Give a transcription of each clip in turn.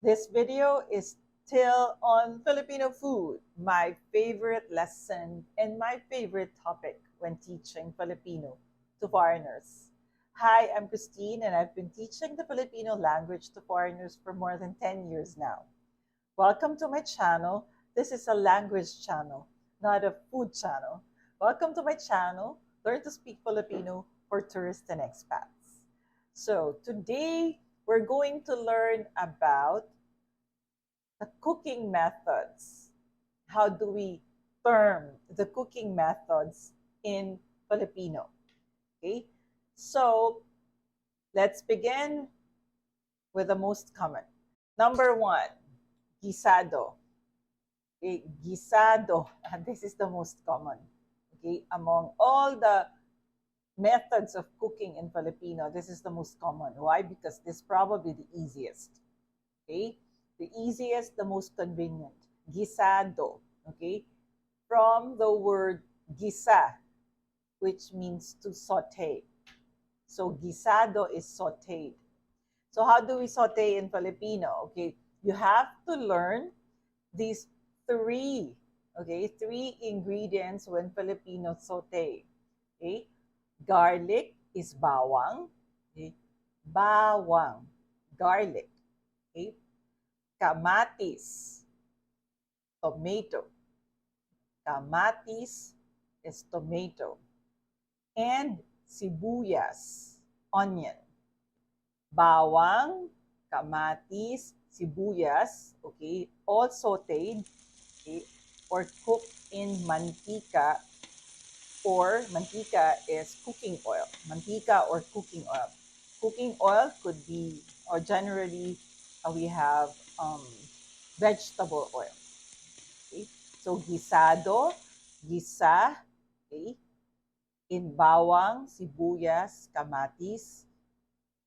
This video is still on Filipino food, my favorite lesson and my favorite topic when teaching Filipino to foreigners. Hi, I'm Christine and I've been teaching the Filipino language to foreigners for more than 10 years now. Welcome to my channel. This is a language channel, not a food channel. Welcome to my channel, Learn to Speak Filipino for Tourists and Expats. So today we're going to learn about the cooking methods. How do we term the cooking methods in Filipino? Okay, so let's begin with the most common. Number one, gisado. Okay, gisado. This is the most common. Okay, among all the methods of cooking in Filipino, this is the most common. Why? Because this is probably the easiest. Okay, the easiest, the most convenient. Gisado. Okay, from the word gisa, which means to saute. So gisado is sauteed. So how do we saute in Filipino? Okay, you have to learn these three, three ingredients when Filipino saute. Okay, garlic is bawang. Okay, bawang, garlic. Okay, kamatis, tomato. Kamatis is tomato. And sibuyas, onion. Bawang, kamatis, sibuyas, okay, all sauteed, okay, or cooked in mantika, or mantika is cooking oil. Mantika or cooking oil. Cooking oil could be, or generally, we have vegetable oil. Okay? So gisado, gisa, okay, in bawang, sibuyas, kamatis,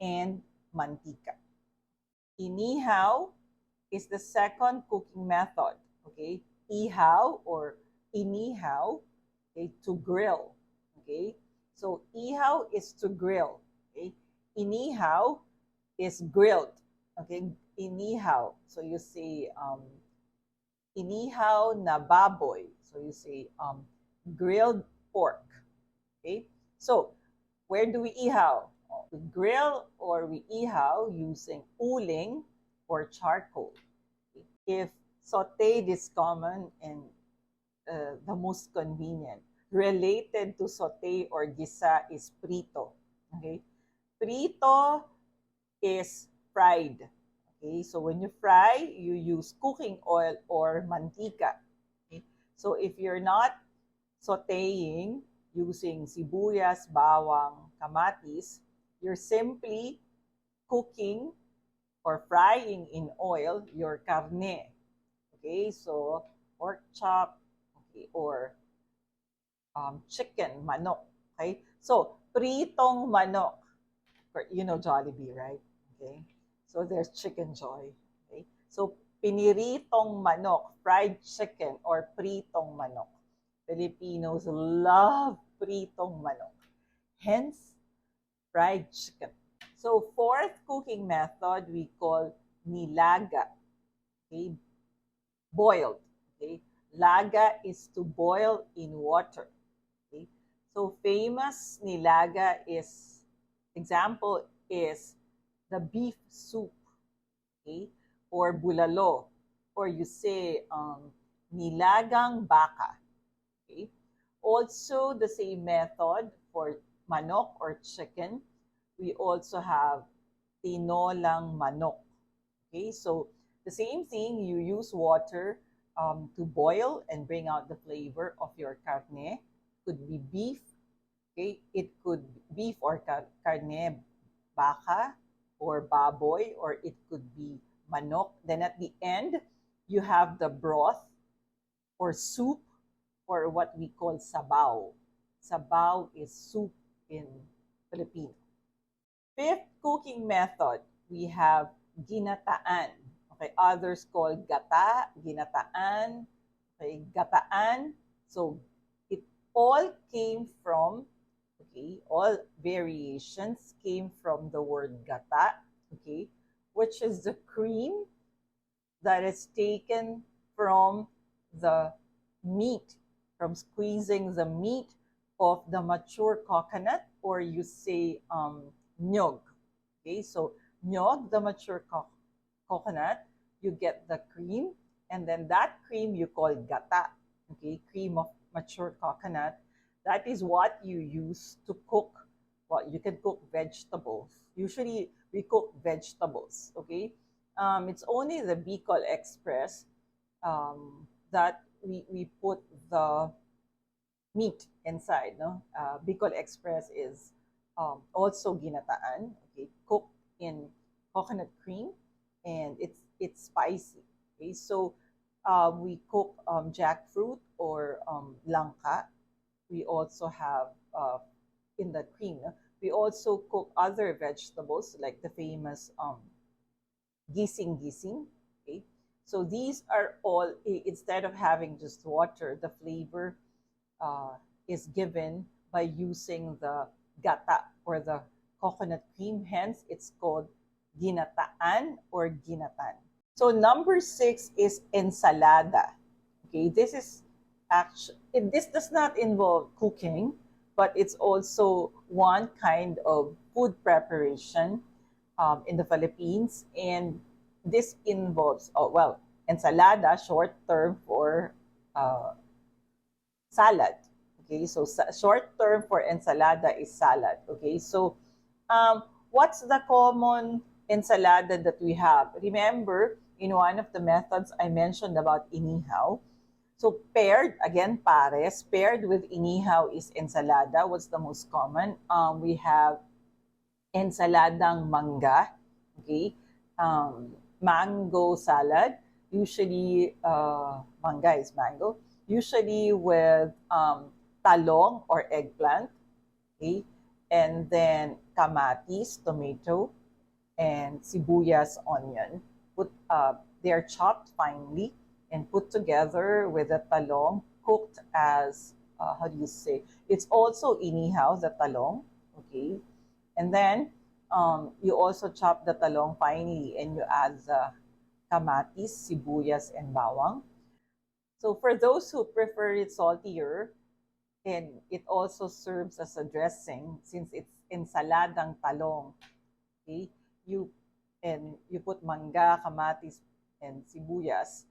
and mantika. Inihaw is the second cooking method. Okay, ihaw or inihaw, okay, to grill. Okay, so ihaw is to grill. Okay, inihaw is grilled. Okay, inihaw. So you say inihaw na baboy. So you say grilled pork. Okay, so where do we ihaw? We grill or we ihaw using uling or charcoal. If sauteed is common and the most convenient, related to saute or gisa is prito. Okay, prito is fried. Okay, so when you fry, you use cooking oil or mantika. Okay, so if you're not sauteing using sibuyas, bawang, kamatis, you're simply cooking or frying in oil your carne. Okay, so pork chop, okay, or chicken, manok. Okay, so pritong manok. You know Jollibee, right? Okay, so there's Chicken Joy. Okay, so piniritong manok, fried chicken, or pritong manok. Filipinos love pritong manok. Hence, fried chicken. So fourth cooking method we call nilaga. Okay, boiled. Okay, laga is to boil in water. Okay, so famous nilaga is example is the beef soup. Okay, or bulalo, or you say nilagang baka. Okay, also the same method for manok or chicken. We also have tinolang manok. Okay, so the same thing, you use water to boil and bring out the flavor of your carne. Could be beef, okay, it could beef or carne baka or baboy, or it could be manok. Then at the end, you have the broth or soup, or what we call sabaw. Sabaw is soup in Filipino. Fifth cooking method, we have ginataan. Okay, others call gata, ginataan, okay, gataan. So it all came from, okay, all variations came from the word gata, okay, which is the cream that is taken from the meat, from squeezing the meat of the mature coconut, or you say nyog. Okay, so nyog, the mature coconut, you get the cream, and then that cream you call gata. Okay, cream of mature coconut. That is what you use to cook. Well, you can cook vegetables. Usually we cook vegetables. Okay, it's only the Bicol Express that we put the meat inside. No, Bicol Express is also ginataan. Okay, cooked in coconut cream, and it's spicy. Okay, so we cook jackfruit or langka. We also have in the cream. No? We also cook other vegetables like the famous gising. Okay, so these are all instead of having just water, the flavor uh, is given by using the gata or the coconut cream. Hence, it's called ginataan or ginatan. So number 6 is ensalada. Okay, this is actually this does not involve cooking, but it's also one kind of food preparation in the Philippines, and this involves ensalada, short term for salad. Okay, so short term for ensalada is salad. Okay, so what's the common ensalada that we have? Remember, in one of the methods I mentioned about inihaw. So paired, again, pares, paired with inihaw is ensalada. What's the most common? We have ensaladang mangga, okay? Mango salad, usually mangga is mango, usually with talong or eggplant, okay? And then kamatis, tomato, and sibuyas, onion. They are chopped finely and put together with the talong, cooked as, how do you say? It's also inihaw, the talong, okay? And then you also chop the talong finely and you add the kamatis, sibuyas, and bawang. So for those who prefer it saltier, and it also serves as a dressing since it's ensaladang talong. Okay, you put mangga, kamatis, and sibuyas.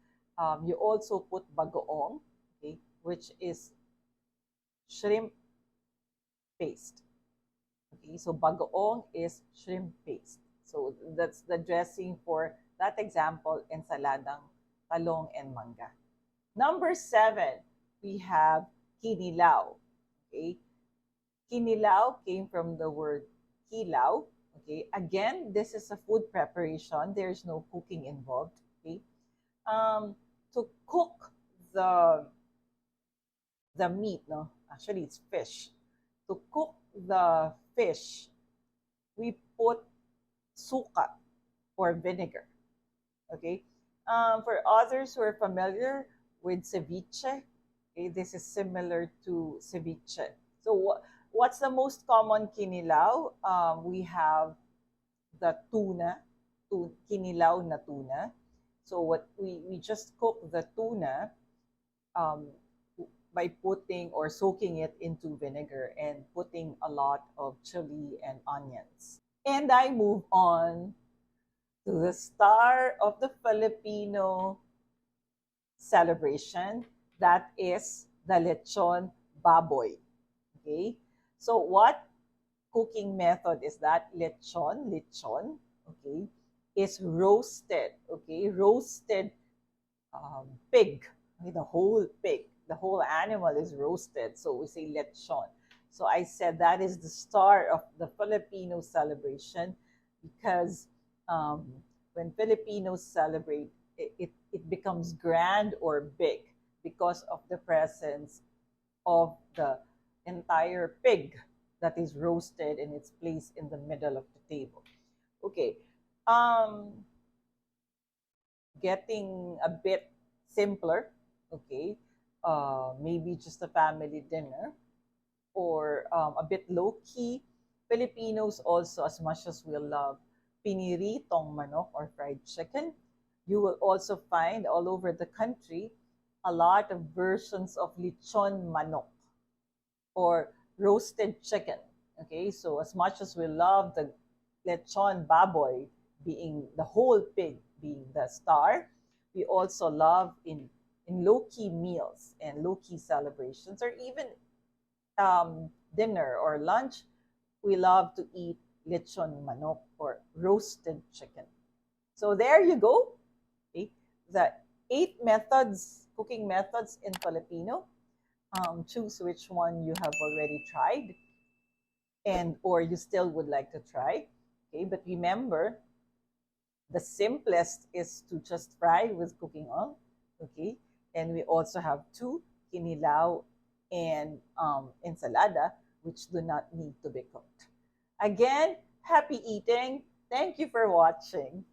You also put bagoong, okay, which is shrimp paste. Okay, so bagoong is shrimp paste. So that's the dressing for that example, ensaladang talong and mangga. Number 7, we have kinilaw. Okay, kinilaw came from the word kilaw. Okay, again, this is a food preparation. There's no cooking involved. Okay, to cook the meat, no, actually it's fish. To cook the fish, we put suka or vinegar. Okay, for others who are familiar with ceviche, okay, this is similar to ceviche. So what's the most common kinilaw? We have the tuna, kinilaw na tuna. So what we just cook the tuna um, by putting or soaking it into vinegar and putting a lot of chili and onions. And I move on to the star of the Filipino celebration, that is the lechon baboy. Okay, so what cooking method is that? Lechon, okay, is roasted, okay, roasted pig, okay, the whole animal is roasted, so we say lechon. So I said that is the star of the Filipino celebration because um, when Filipinos celebrate, it becomes grand or big because of the presence of the entire pig that is roasted and it's placed in the middle of the table. Okay, getting a bit simpler, okay, maybe just a family dinner or a bit low key. Filipinos also, as much as we love piniritong manok or fried chicken, You will also find all over the country a lot of versions of lechon manok or roasted chicken. Okay, so as much as we love the lechon baboy being the whole pig being the star, we also love in low key meals and low key celebrations or even dinner or lunch, we love to eat lechon manok or roasted chicken. So there you go. Okay? The 8 methods, cooking methods in Filipino. Choose which one you have already tried and or you still would like to try. Okay, but remember, the simplest is to just fry with cooking oil. Okay, and we also have two, kinilaw and ensalada, which do not need to be cooked. Again, happy eating. Thank you for watching.